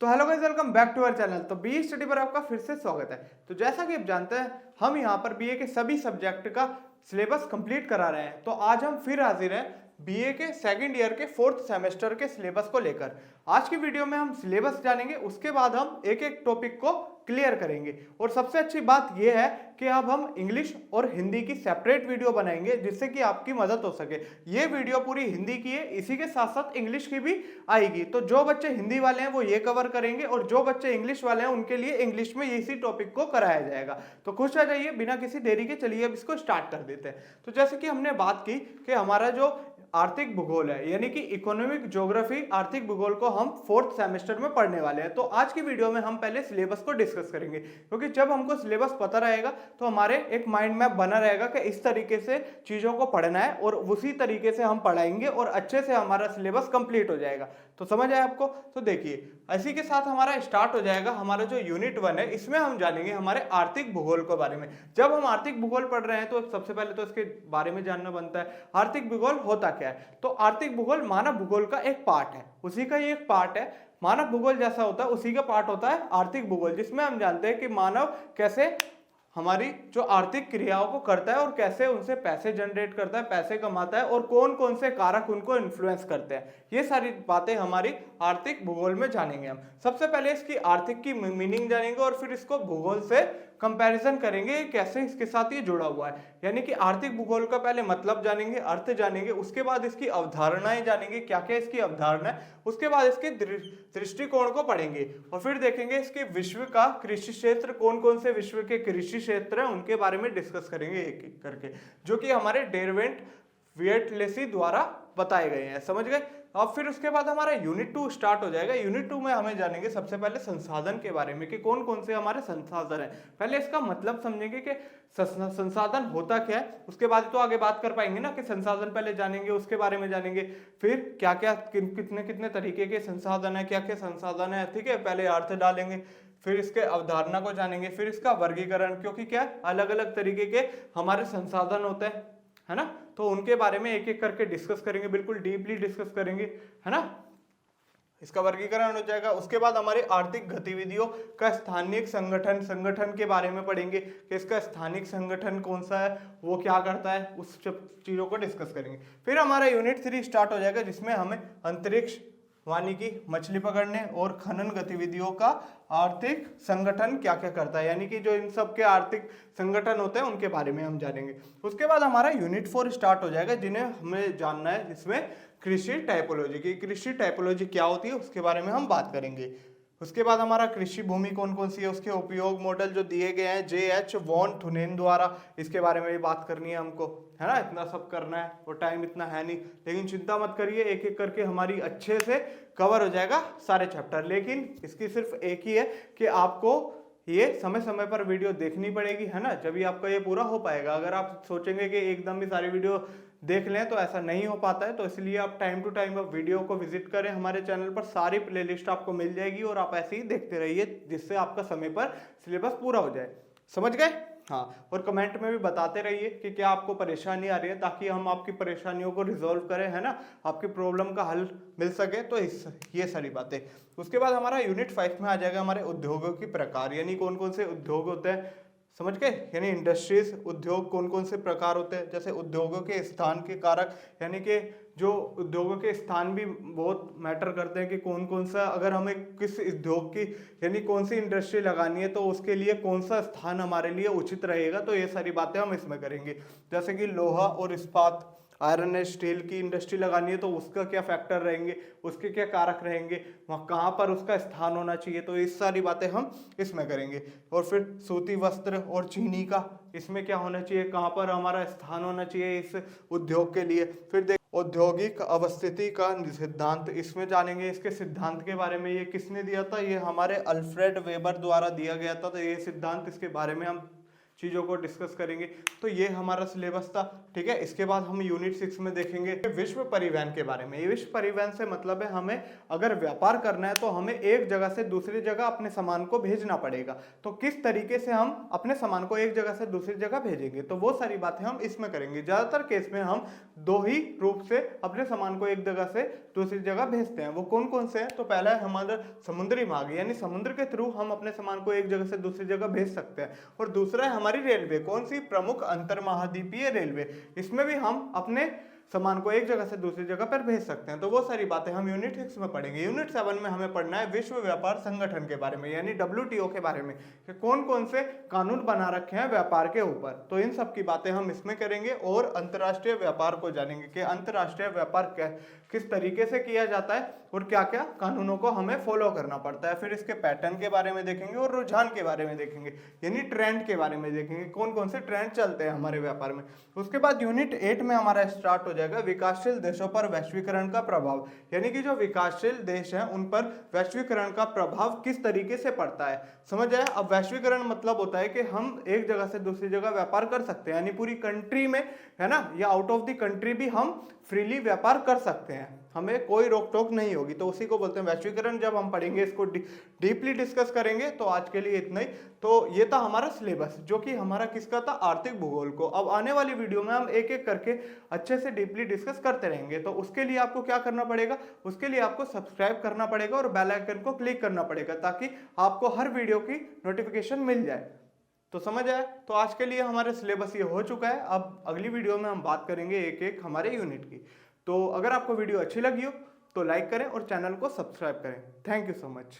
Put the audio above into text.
तो hello guys, welcome back to our channel. तो BA study पर आपका फिर से स्वागत है। तो जैसा कि आप जानते हैं, हम यहाँ पर बीए के सभी सब्जेक्ट का सिलेबस कंप्लीट करा रहे हैं। तो आज हम फिर हाजिर हैं बीए के सेकंड ईयर के फोर्थ सेमेस्टर के सिलेबस को लेकर। आज की वीडियो में हम सिलेबस जानेंगे, उसके बाद हम एक एक टॉपिक को क्लियर करेंगे। और सबसे अच्छी बात यह है कि अब हम इंग्लिश और हिंदी की सेपरेट वीडियो बनाएंगे, जिससे कि आपकी मदद हो सके। ये वीडियो पूरी हिंदी की है, इसी के साथ साथ इंग्लिश की भी आएगी। तो जो बच्चे हिंदी वाले हैं वो ये कवर करेंगे, और जो बच्चे इंग्लिश वाले हैं उनके लिए इंग्लिश में इसी टॉपिक को कराया जाएगा। तो खुश आ जाइए, बिना किसी देरी के चलिए अब इसको स्टार्ट कर देते हैं। तो जैसे कि हमने बात की कि हमारा जो आर्थिक भूगोल है, यानी कि इकोनॉमिक ज्योग्राफी, आर्थिक भूगोल को हम फोर्थ सेमेस्टर में पढ़ने वाले हैं। तो आज की वीडियो में हम पहले सिलेबस को डिस्कस करेंगे, क्योंकि जब हमको सिलेबस पता रहेगा तो हमारे एक माइंड मैप बना रहेगा कि इस तरीके से चीजों को पढ़ना है, और उसी तरीके से हम पढ़ाएंगे और अच्छे से हमारा सिलेबस कंप्लीट हो जाएगा। तो समझ आया आपको? तो देखिए, इसी के साथ हमारा स्टार्ट हो जाएगा हमारा जो यूनिट 1 है। इसमें हम जानेंगे हमारे आर्थिक भूगोल के बारे में। जब हम आर्थिक भूगोल पढ़ रहे हैं तो सबसे पहले तो इसके बारे में जानना बनता है, आर्थिक भूगोल होता क्या है। तो आर्थिक भूगोल मानव भूगोल का एक पार्ट है, उसी का ये एक पार्ट है। मानव भूगोल जैसा होता है उसी का पार्ट होता है आर्थिक भूगोल, जिसमें हम जानते हैं कि मानव कैसे हमारी जो आर्थिक क्रियाओं को करता है और कैसे उनसे पैसे जनरेट करता है, पैसे कमाता है, और कौन कौन से कारक उनको इन्फ्लुएंस करते हैं। ये सारी बातें हमारी आर्थिक भूगोल में जानेंगे हम। सबसे पहले इसकी आर्थिक की मीनिंग जानेंगे, और फिर इसको भूगोल से कंपैरिजन करेंगे कैसे इसके साथ ये जुड़ा हुआ है। यानी कि आर्थिक भूगोल का पहले मतलब जानेंगे, अर्थ जानेंगे, उसके बाद इसकी अवधारणाएं जानेंगे, क्या क्या इसकी अवधारणा है, उसके बाद इसके दृष्टिकोण को पढ़ेंगे, और फिर देखेंगे इसके विश्व का कृषि क्षेत्र, कौन कौन से विश्व के कृषि क्षेत्र हैं उनके बारे में डिस्कस करेंगे एक एक करके, जो कि हमारे डेरवेंट वियटलेसी द्वारा बताए गए हैं। समझ गए? अब फिर उसके बाद हमारा यूनिट 2 स्टार्ट हो जाएगा। यूनिट 2 में हमें जानेंगे सबसे पहले संसाधन के बारे में, कि कौन कौन से हमारे संसाधन हैं। पहले इसका मतलब समझेंगे कि संसाधन होता क्या है, उसके बाद तो आगे बात कर पाएंगे ना, कि संसाधन पहले जानेंगे, उसके बारे में जानेंगे, फिर क्या क्या कितने कितने तरीके के संसाधन है, क्या क्या संसाधन है, ठीक है। पहले अर्थ डालेंगे, फिर इसके अवधारणा को जानेंगे, फिर इसका वर्गीकरण, क्योंकि क्या अलग अलग तरीके के हमारे संसाधन होते हैं, है ना। तो उनके बारे में एक एक करके डिस्कस करेंगे, बिल्कुल डीपली डिस्कस करेंगे, है ना। इसका वर्गीकरण हो जाएगा। उसके बाद हमारे आर्थिक गतिविधियों का स्थानिक संगठन के बारे में पढ़ेंगे, कि इसका स्थानिक संगठन कौन सा है, वो क्या करता है, उस सब चीजों को डिस्कस करेंगे। फिर हमारा यूनिट 3 स्टार्ट हो जाएगा, जिसमें हमें अंतरिक्ष, वानिकी, मछली पकड़ने और खनन गतिविधियों का आर्थिक संगठन क्या क्या करता है, यानी कि जो इन सब के आर्थिक संगठन होते हैं उनके बारे में हम जानेंगे। उसके बाद हमारा यूनिट 4 स्टार्ट हो जाएगा, जिन्हें हमें जानना है, जिसमें कृषि टाइपोलॉजी की, कृषि टाइपोलॉजी क्या होती है उसके बारे में हम बात करेंगे। उसके बाद हमारा कृषि भूमि कौन कौन सी है, उसके उपयोग मॉडल जो दिए गए हैं J.H. वॉन थुनेन द्वारा, इसके बारे में भी बात करनी है हमको, है ना। इतना सब करना है और टाइम इतना है नहीं, लेकिन चिंता मत करिए, एक एक करके हमारी अच्छे से कवर हो जाएगा सारे चैप्टर। लेकिन इसकी सिर्फ एक ही है कि आपको ये समय समय पर वीडियो देखनी पड़ेगी, है ना, जब भी आपका ये पूरा हो पाएगा। अगर आप सोचेंगे कि एकदम ही सारी वीडियो देख लें तो ऐसा नहीं हो पाता है। तो इसलिए आप टाइम टू टाइम अब वीडियो को विजिट करें, हमारे चैनल पर सारी प्लेलिस्ट आपको मिल जाएगी, और आप ऐसे ही देखते रहिए, जिससे आपका समय पर सिलेबस पूरा हो जाए। समझ गए? हाँ, और कमेंट में भी बताते रहिए कि क्या आपको परेशानी आ रही है, ताकि हम आपकी परेशानियों को रिजॉल्व करें, है ना, आपकी प्रॉब्लम का हल मिल सके। तो ये सारी बातें। उसके बाद हमारा यूनिट 5 में आ जाएगा हमारे उद्योगों की प्रकार, यानी कौन कौन से उद्योग होते हैं, समझ गए, यानी इंडस्ट्रीज, उद्योग कौन कौन से प्रकार होते हैं। जैसे उद्योगों के स्थान के कारक, यानी कि जो उद्योगों के स्थान भी बहुत मैटर करते हैं, कि कौन कौन सा, अगर हमें किस उद्योग की, यानी कौन सी इंडस्ट्री लगानी है, तो उसके लिए कौन सा स्थान हमारे लिए उचित रहेगा। तो ये सारी बातें हम इसमें करेंगे। जैसे कि लोहा और इस्पात, आयरन एंड स्टील की इंडस्ट्री लगानी है, तो उसका क्या फैक्टर रहेंगे, उसके क्या कारक रहेंगे, वहाँ कहाँ पर उसका स्थान होना चाहिए। तो इस सारी बातें हम इसमें करेंगे। और फिर सूती वस्त्र और चीनी का, इसमें क्या होना चाहिए, कहाँ पर हमारा स्थान होना चाहिए इस उद्योग के लिए। फिर देख औद्योगिक अवस्थिति का सिद्धांत, इसमें जानेंगे इसके सिद्धांत के बारे में। ये किसने दिया था? ये हमारे अल्फ्रेड वेबर द्वारा दिया गया था। तो ये सिद्धांत, इसके बारे में हम चीज़ों को डिस्कस करेंगे। तो ये हमारा सिलेबस था, ठीक है। इसके बाद हम यूनिट 6 में देखेंगे विश्व परिवहन के बारे में। ये विश्व परिवहन से मतलब है हमें अगर व्यापार करना है तो हमें एक जगह से दूसरी जगह अपने सामान को भेजना पड़ेगा। तो किस तरीके से हम अपने सामान को एक जगह से दूसरी जगह भेजेंगे, तो वो सारी बातें हम इसमें करेंगे। ज़्यादातर केस में हम दो ही रूप से अपने सामान को एक जगह से दूसरी जगह भेजते हैं। वो कौन कौन से हैं? तो पहला है हमारा समुद्री मार्ग, यानी समुद्र के थ्रू हम अपने सामान को एक जगह से दूसरी जगह भेज सकते हैं। और दूसरा है हमारी रेलवे। कौन सी? प्रमुख अंतर महाद्वीपीय रेलवे। इसमें भी हम अपने सामान को एक जगह से दूसरी जगह पर भेज सकते हैं। तो वो सारी बातें हम यूनिट 6 में पढ़ेंगे। यूनिट 7 में हमें पढ़ना है विश्व व्यापार संगठन के बारे में, यानी WTO के बारे में, कि कौन कौन से कानून बना रखे हैं व्यापार के ऊपर। तो इन सब की बातें हम इसमें करेंगे और अंतर्राष्ट्रीय व्यापार को जानेंगे कि अंतर्राष्ट्रीय व्यापार किस तरीके से किया जाता है और क्या क्या कानूनों को हमें फॉलो करना पड़ता है। फिर इसके पैटर्न के बारे में देखेंगे और रुझान के बारे में देखेंगे, यानी ट्रेंड के बारे में देखेंगे, कौन कौन से ट्रेंड चलते हैं हमारे व्यापार में। उसके बाद यूनिट 8 में हमारा स्टार्ट हो जाएगा विकासशील देशों पर वैश्वीकरण का प्रभाव, यानी कि जो विकासशील देश हैं उन पर वैश्वीकरण का प्रभाव किस तरीके से पड़ता है। समझ आया? अब वैश्वीकरण मतलब होता है कि हम एक जगह से दूसरी जगह व्यापार कर सकते हैं, यानी पूरी कंट्री में, है ना, या आउट ऑफ द कंट्री भी हम फ्रीली व्यापार कर सकते हैं, हमें कोई रोक टोक नहीं होगी। तो उसी को बोलते हैं वैश्वीकरण। जब हम पढ़ेंगे इसको डीपली डिस्कस करेंगे। तो आज के लिए इतना ही। तो ये था हमारा सिलेबस, जो कि हमारा किसका था? आर्थिक भूगोल को। अब आने वाली वीडियो में हम एक एक करके अच्छे से डीपली डिस्कस करते रहेंगे। तो उसके लिए आपको क्या करना पड़ेगा? उसके लिए आपको सब्सक्राइब करना पड़ेगा और बेल आइकन को क्लिक करना पड़ेगा, ताकि आपको हर वीडियो की नोटिफिकेशन मिल जाए। तो समझ आया? तो आज के लिए हमारे सिलेबस ये हो चुका है। अब अगली वीडियो में हम बात करेंगे एक एक हमारे यूनिट की। तो अगर आपको वीडियो अच्छी लगी हो तो लाइक करें और चैनल को सब्सक्राइब करें। Thank you so much.